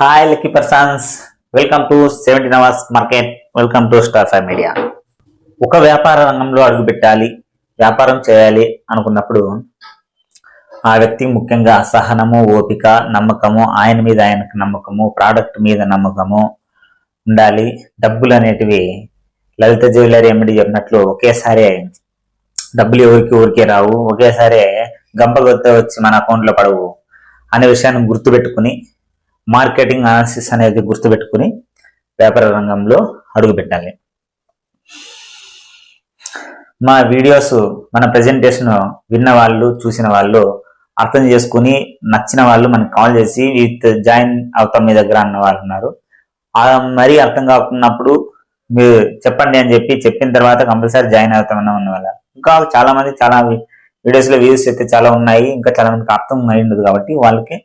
Hi lucky persons, welcome to 17 hours market. Welcome to star 5 media. ఒక వ్యాపార రంగంలో అడుగు పెట్టాలి, వ్యాపారం చేయాలి అనుకున్నప్పుడు ఆ వ్యక్తి ముఖ్యంగా సహనము, ఓపిక, నమ్మకము, ఆయన మీద ఆయనకు నమ్మకము, ప్రోడక్ట్ మీద నమ్మకము ఉండాలి. డబ్బులు అనేటివి లలిత జ్యువెలరీ ఎండి చెప్పినట్లు ఒకేసారి డబ్బులు ఊరికే రావు, ఒకేసారి గంపగొత్త వచ్చి మన అకౌంట్లో పడవు అనే విషయాన్ని గుర్తుపెట్టుకుని, మార్కెటింగ్ అనాలిసిస్ అనేది గుర్తుపెట్టుకుని వ్యాపార రంగంలో అడుగుపెట్టాలి. మా వీడియోస్, మన ప్రెజెంటేషన్ విన్న వాళ్ళు, చూసిన వాళ్ళు, అర్థం చేసుకుని నచ్చిన వాళ్ళు మనకి కాల్ చేసి విత్ జాయిన్ అవుతాం మీ దగ్గర అన్న వాళ్ళు ఉన్నారు. మరీ అర్థం కాకున్నప్పుడు మీరు చెప్పండి అని చెప్పిన తర్వాత కంపల్సరీ జాయిన్ అవుతామన్న ఉన్న వాళ్ళ. ఇంకా చాలా మంది చాలా వీడియోస్లో వ్యూస్ అయితే చాలా ఉన్నాయి, ఇంకా చాలా మందికి అర్థం అయి ఉండదు. కాబట్టి వాళ్ళకి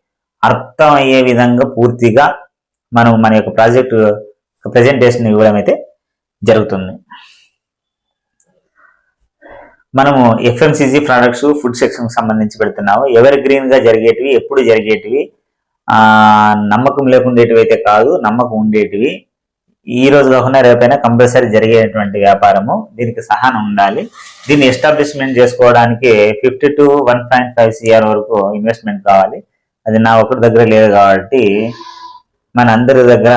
అర్థం అయ్యే విధంగా పూర్తిగా మనం మన యొక్క ప్రాజెక్ట్ ప్రెజెంటేషన్ ఇవ్వడం అయితే జరుగుతుంది. మనము ఎఫ్ఎంసీజీ ప్రోడక్ట్స్, ఫుడ్ సెక్షన్ సంబంధించి పెడుతున్నాము. ఎవర్ గ్రీన్ గా జరిగేటివి, ఎప్పుడు జరిగేటివి, నమ్మకం లేకుండేటివి అయితే కాదు, నమ్మకం ఉండేటివి. ఈ రోజు కాకుండా రేపైనా కంపల్సరీ జరిగేటువంటి వ్యాపారము. దీనికి సహనం ఉండాలి. దీన్ని ఎస్టాబ్లిష్మెంట్ చేసుకోవడానికి 50 to 1.5 CR వరకు ఇన్వెస్ట్మెంట్ కావాలి. అది నా ఒకటి దగ్గర లేదు కాబట్టి మన అందరి దగ్గర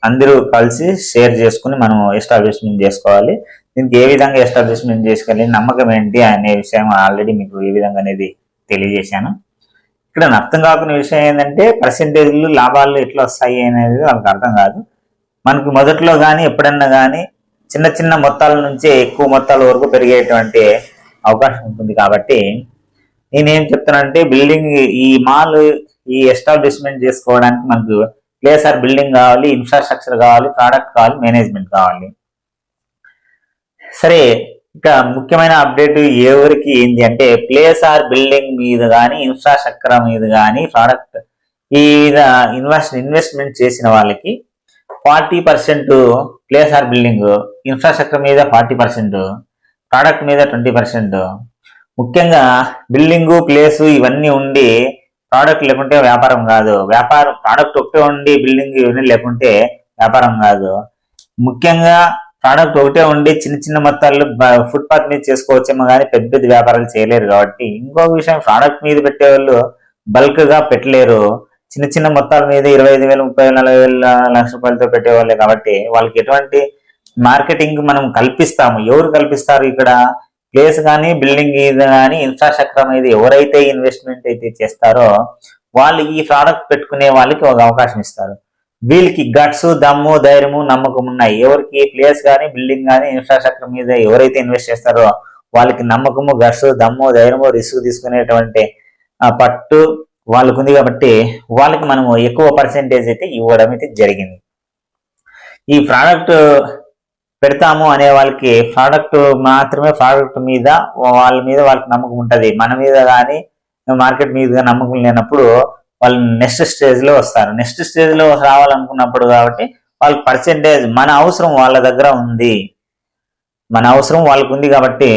అందరూ కలిసి షేర్ చేసుకుని మనం ఎస్టాబ్లిష్మెంట్ చేసుకోవాలి. దీనికి ఏ విధంగా ఎస్టాబ్లిష్మెంట్ చేసుకోవాలి, నమ్మకం ఏంటి అనే విషయం ఆల్రెడీ మీకు ఏ విధంగా అనేది తెలియజేశాను. ఇక్కడ అర్థం కాకునే విషయం ఏంటంటే పర్సెంటేజ్లు, లాభాలు ఎట్లా వస్తాయి అనేది వాళ్ళకి అర్థం కాదు. మనకు మొదట్లో కానీ ఎప్పుడన్నా కానీ చిన్న చిన్న మొత్తాల నుంచే ఎక్కువ మొత్తాల వరకు పెరిగేటువంటి అవకాశం ఉంటుంది. కాబట్టి నేనేం చెప్తానంటే, బిల్డింగ్ ఈ మాల్ ఈ ఎస్టాబ్లిష్మెంట్ చేసుకోవడానికి మనకు ప్లేస్ ఆర్ బిల్డింగ్ కావాలి, ఇన్ఫ్రాస్ట్రక్చర్ కావాలి, ప్రోడక్ట్ కావాలి, మేనేజ్మెంట్ కావాలి. సరే, ఇక ముఖ్యమైన అప్డేట్ ఎవరికి ఏంటి అంటే, ప్లేస్ ఆర్ బిల్డింగ్ మీద కానీ, ఇన్ఫ్రాస్ట్రక్చర్ మీద కానీ, ప్రోడక్ట్ ఈ ఇన్వెస్ట్మెంట్ చేసిన వాళ్ళకి 40% ప్లేస్ ఆర్ బిల్డింగ్, ఇన్ఫ్రాస్ట్రక్చర్ మీద 40%, ప్రోడక్ట్ మీద 20%. ముఖ్యంగా బిల్డింగు, ప్లేసు ఇవన్నీ ఉండి ప్రోడక్ట్ లేకుంటే వ్యాపారం కాదు. ప్రోడక్ట్ ఒకటే ఉండి బిల్డింగ్ ఇవన్నీ లేకుంటే వ్యాపారం కాదు. ముఖ్యంగా ప్రోడక్ట్ ఒకటే ఉండి చిన్న చిన్న మొత్తాలు ఫుట్పాత్ మీద చేసుకోవచ్చేమో కానీ పెద్ద పెద్ద వ్యాపారాలు చేయలేరు. కాబట్టి ఇంకొక విషయం, ప్రోడక్ట్ మీద పెట్టేవాళ్ళు బల్క్ గా పెట్టలేరు. చిన్న చిన్న మొత్తాల మీద 25,000, 30,000, 40,000, లక్ష రూపాయలతో పెట్టేవాళ్ళే. కాబట్టి వాళ్ళకి ఎటువంటి మార్కెటింగ్ మనం కల్పిస్తాము. ఎవరు కల్పిస్తారు ఇక్కడ? ప్లేస్ కానీ, బిల్డింగ్ మీద కానీ, ఇన్ఫ్రాస్ట్రక్చర్ మీద ఎవరైతే ఇన్వెస్ట్మెంట్ అయితే చేస్తారో వాళ్ళు ఈ ప్రోడక్ట్ పెట్టుకునే వాళ్ళకి ఒక అవకాశం ఇస్తారు. వీళ్ళకి గట్స్, దమ్ము, ధైర్యము, నమ్మకం ఉన్నాయి. ఎవరికి? ప్లేస్ కానీ, బిల్డింగ్ కానీ, ఇన్ఫ్రాస్ట్రక్చర్ మీద ఎవరైతే ఇన్వెస్ట్ చేస్తారో వాళ్ళకి నమ్మకము, గట్స్, దమ్ము, ధైర్యము, రిస్క్ తీసుకునేటువంటి పట్టు వాళ్ళకు ఉంది. కాబట్టి వాళ్ళకి మనము ఎక్కువ పర్సెంటేజ్ అయితే ఇవ్వడం అయితే జరిగింది. ఈ ప్రోడక్ట్ పెడతాము అనే వాళ్ళకి ప్రోడక్ట్ మాత్రమే, ప్రోడక్ట్ మీద వాళ్ళకి నమ్మకం ఉంటుంది. మన మీద కానీ మార్కెట్ మీద నమ్మకం లేనప్పుడు వాళ్ళు నెక్స్ట్ స్టేజ్ లో వస్తారు. నెక్స్ట్ స్టేజ్ లో రావాలనుకున్నప్పుడు కాబట్టి వాళ్ళకి పర్సెంటేజ్, మన అవసరం వాళ్ళ దగ్గర ఉంది, మన అవసరం వాళ్ళకు ఉంది కాబట్టి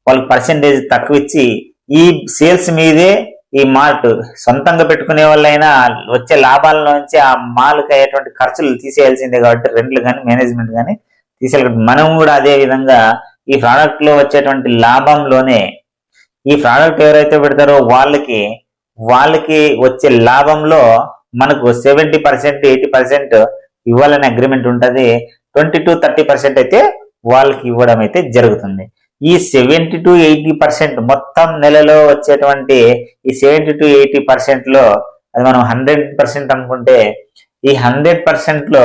వాళ్ళకి పర్సెంటేజ్ తక్కువ ఇచ్చి ఈ సేల్స్ మీదే ఈ మార్ట్ సొంతంగా పెట్టుకునే వాళ్ళైనా వచ్చే లాభాల నుంచి ఆ మాల్కి అయ్యేటువంటి ఖర్చులు తీసేయాల్సిందే. కాబట్టి రెంట్లు కానీ, మేనేజ్మెంట్ కానీ తీసేయాలి. మనం కూడా అదే విధంగా ఈ ప్రోడక్ట్ లో వచ్చేటువంటి లాభంలోనే ఈ ప్రోడక్ట్ ఎవరైతే పెడతారో వాళ్ళకి వచ్చే లాభంలో మనకు 70%, 80% ఇవ్వాలనే అగ్రిమెంట్ ఉంటుంది. 20 to 30% అయితే వాళ్ళకి ఇవ్వడం అయితే జరుగుతుంది. ఈ 70 to 80% మొత్తం నెలలో వచ్చేటువంటి ఈ 70 to 80% లో అది మనం 100% అనుకుంటే, ఈ 100% లో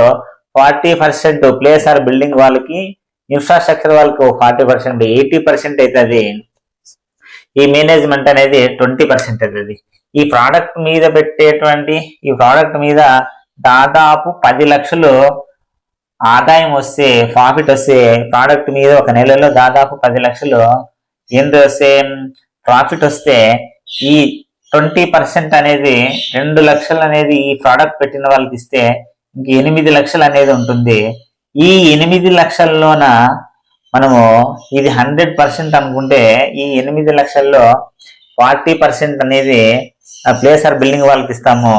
40% ప్లేస్ ఆర్ బిల్డింగ్ వాళ్ళకి, ఇన్ఫ్రాస్ట్రక్చర్ వాళ్ళకి 40%, 80% అవుతుంది. ఈ మేనేజ్మెంట్ అనేది 20% అవుతుంది. ఈ ప్రోడక్ట్ మీద పెట్టేటువంటి ఈ ప్రోడక్ట్ మీద దాదాపు 10 లక్షలు ఆదాయం వస్తే, ప్రాఫిట్ వస్తే, ప్రోడక్ట్ మీద ఒక నెలలో దాదాపు 10 లక్షలు ఏంటి వస్తే ప్రాఫిట్ వస్తే, ఈ 20% అనేది 2 లక్షలు అనేది ఈ ప్రోడక్ట్ పెట్టిన వాళ్ళకి ఇస్తే ఇంక 8 లక్షలు అనేది ఉంటుంది. ఈ 8 లక్షల్లోన మనము ఇది 100% అనుకుంటే, ఈ 8 లక్షల్లో 40% అనేది ప్లేస్ ఆర్ బిల్డింగ్ వాళ్ళకి ఇస్తాము.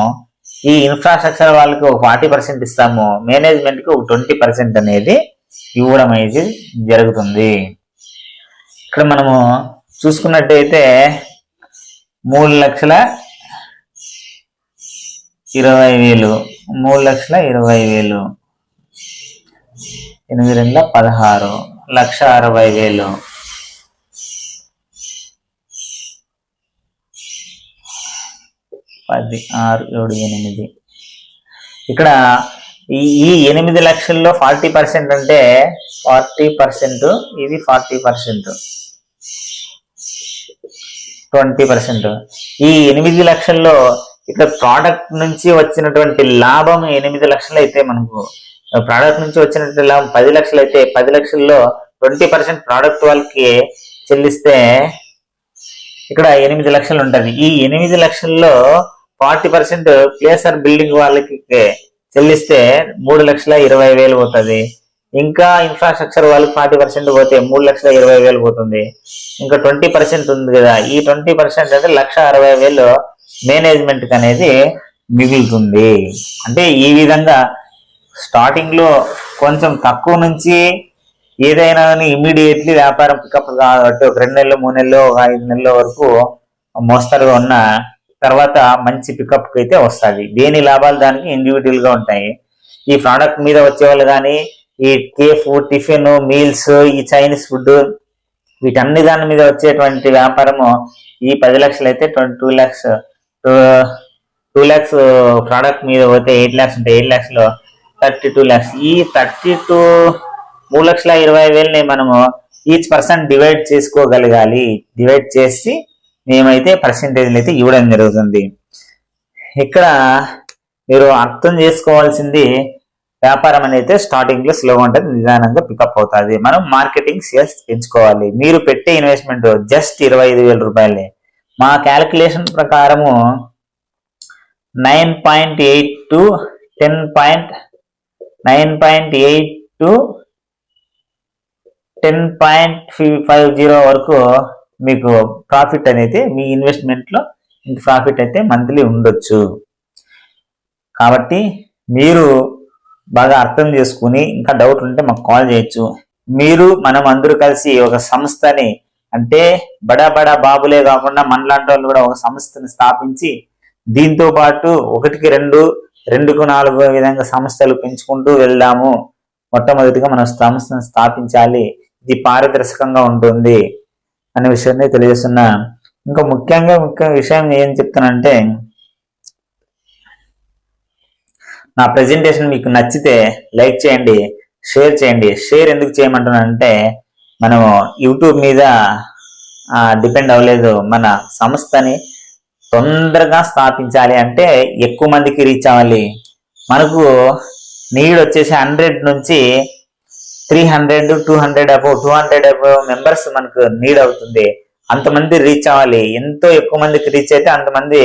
ఈ ఇన్ఫ్రాస్ట్రక్చర్ వాళ్ళకి ఒక 40% ఇస్తాము, మేనేజ్మెంట్ కి ఒక 20% అనేది ఇవ్వడం అనేది జరుగుతుంది. ఇక్కడ మనము చూసుకున్నట్టయితే 3,20,000 3,20,000 8 2 16 1,60,000 10 6 7 8 ఇక్కడ ఈ 8 లక్షల్లో 40% అంటే 40%, ఇది 40%, 20%. ఈ 8 లక్షల్లో ఇక్కడ ప్రోడక్ట్ నుంచి వచ్చినటువంటి లాభం 8 లక్షలు అయితే, మనకు ప్రోడక్ట్ నుంచి వచ్చినటువంటి లాభం 10 లక్షలు అయితే 10 లక్షల్లో 20% ప్రోడక్ట్ వాళ్ళకి చెల్లిస్తే ఇక్కడ 8 లక్షలు ఉంటది. ఈ 8 లక్షల్లో 40% ప్లేసర్ బిల్డింగ్ వాళ్ళకి చెల్లిస్తే 3,20,000 పోతుంది. ఇంకా ఇన్ఫ్రాస్ట్రక్చర్ వాళ్ళకి 40% పోతే 3,20,000 పోతుంది. ఇంకా 20% ఉంది కదా, ఈ 20% అంటే 1,60,000 మేనేజ్మెంట్ కి అనేది మిగులుతుంది. అంటే ఈ విధంగా స్టార్టింగ్ లో కొంచెం తక్కువ నుంచి ఏదైనా ఇమ్మీడియట్లీ వ్యాపారం పికప్ కాబట్టి ఒక 2 నెలలు 3 నెలలు 5 నెలల వరకు మోస్తరుగా ఉన్న తర్వాత మంచి పికప్ అయితే వస్తుంది. దేని లాభాలు దానికి ఇండివిజువల్ గా ఉంటాయి. ఈ ప్రోడక్ట్ మీద వచ్చేవాళ్ళు కానీ ఈ కేఫ్, టిఫిన్, మీల్స్, ఈ చైనీస్ ఫుడ్, వీటన్ని దాని మీద వచ్చేటువంటి వ్యాపారము ఈ 10 లక్షలు అయితే 2 lakhs ప్రోడక్ట్ మీద పోతే 8 lakhs ఉంటాయి. 8 lakhs 32 lakhs. ఈ 3,20,000 మనము ఈచ్ పర్సన్ డివైడ్ చేసుకోగలగాలి. డివైడ్ చేసి మేమైతే పర్సెంటేజ్లు అయితే ఇవ్వడం జరుగుతుంది. ఇక్కడ మీరు అర్థం చేసుకోవాల్సింది, వ్యాపారం అనేది స్టార్టింగ్ లో స్లోగా ఉంటుంది, నిదానంగా పికప్ అవుతుంది. మనం మార్కెటింగ్ సేల్స్ పెంచుకోవాలి. మీరు పెట్టే ఇన్వెస్ట్మెంట్ జస్ట్ 25,000 రూపాయలే. మా క్యాలిక్యులేషన్ ప్రకారము 9.8 to 10.50 వరకు మీకు ప్రాఫిట్ అనేది మీ ఇన్వెస్ట్మెంట్ లో ప్రాఫిట్ అయితే మంత్లీ ఉండొచ్చు. కాబట్టి మీరు బాగా అర్థం చేసుకుని ఇంకా డౌట్ ఉంటే మాకు కాల్ చేయొచ్చు. మనం అందరూ కలిసి ఒక సంస్థని, అంటే బడా బాబులే కాకుండా మనలాంటి వాళ్ళు కూడా ఒక సంస్థని స్థాపించి దీంతో పాటు 1కి 2, 2కు 4 విధంగా సంస్థలు పెంచుకుంటూ వెళ్దాము. మొట్టమొదటిగా మనం సంస్థను స్థాపించాలి, ఇది పారదర్శకంగా ఉంటుంది అనే విషయాన్ని తెలియజేస్తున్నా. ఇంకా ముఖ్య విషయం ఏం చెప్తానంటే, నా ప్రెజెంటేషన్ మీకు నచ్చితే లైక్ చేయండి, షేర్ చేయండి. షేర్ ఎందుకు చేయమంటున్నానంటే, మనము యూట్యూబ్ మీద డిపెండ్ అవ్వలేదు. మన సంస్థని తొందరగా స్థాపించాలి అంటే ఎక్కువ మందికి రీచ్ అవ్వాలి. మనకు నీడ్ వచ్చేసి 100 నుంచి 300, 200 above మెంబర్స్ మనకు నీడ్ అవుతుంది. అంతమంది రీచ్ అవ్వాలి. ఎంతో ఎక్కువ మందికి రీచ్ అయితే అంతమంది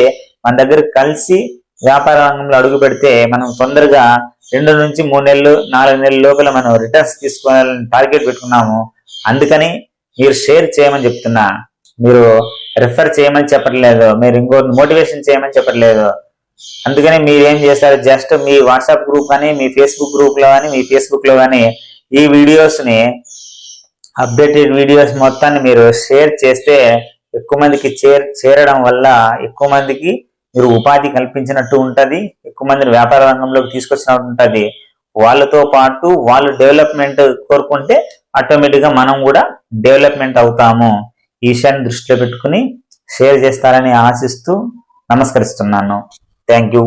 మన దగ్గర కలిసి వ్యాపార రంగంలో అడుగు పెడితే మనం తొందరగా 2 నుంచి 3 నెలలు 4 నెలల లోపల మనం రిటర్న్స్ తీసుకోవాలని టార్గెట్ పెట్టుకున్నాము. అందుకని మీరు షేర్ చేయమని చెప్తున్నా. మీరు రిఫర్ చేయమని చెప్పట్లేదు, మీరు ఇంకోటి మోటివేషన్ చేయమని చెప్పట్లేదు. అందుకని మీరు ఏం చేస్తారు, జస్ట్ మీ వాట్సాప్ గ్రూప్ కానీ, మీ ఫేస్బుక్ గ్రూప్ లో కానీ, మీ ఫేస్బుక్ లో కానీ ఈ వీడియోస్ ని, అప్డేటెడ్ వీడియోస్ మొత్తాన్ని మీరు షేర్ చేస్తే ఎక్కువ మందికి చేరడం వల్ల ఎక్కువ మందికి మీరు ఉపాధి కల్పించినట్టు ఉంటది, ఎక్కువ మందిని వ్యాపార రంగంలోకి తీసుకొచ్చినట్టు ఉంటది. వాళ్ళతో పాటు వాళ్ళు డెవలప్మెంట్ కోరుకుంటే ఆటోమేటిక్ గా మనం కూడా డెవలప్మెంట్ అవుతాము. ఈ విషయాన్ని దృష్టిలో పెట్టుకుని షేర్ చేస్తారని ఆశిస్తూ నమస్కరిస్తున్నాను. Thank you.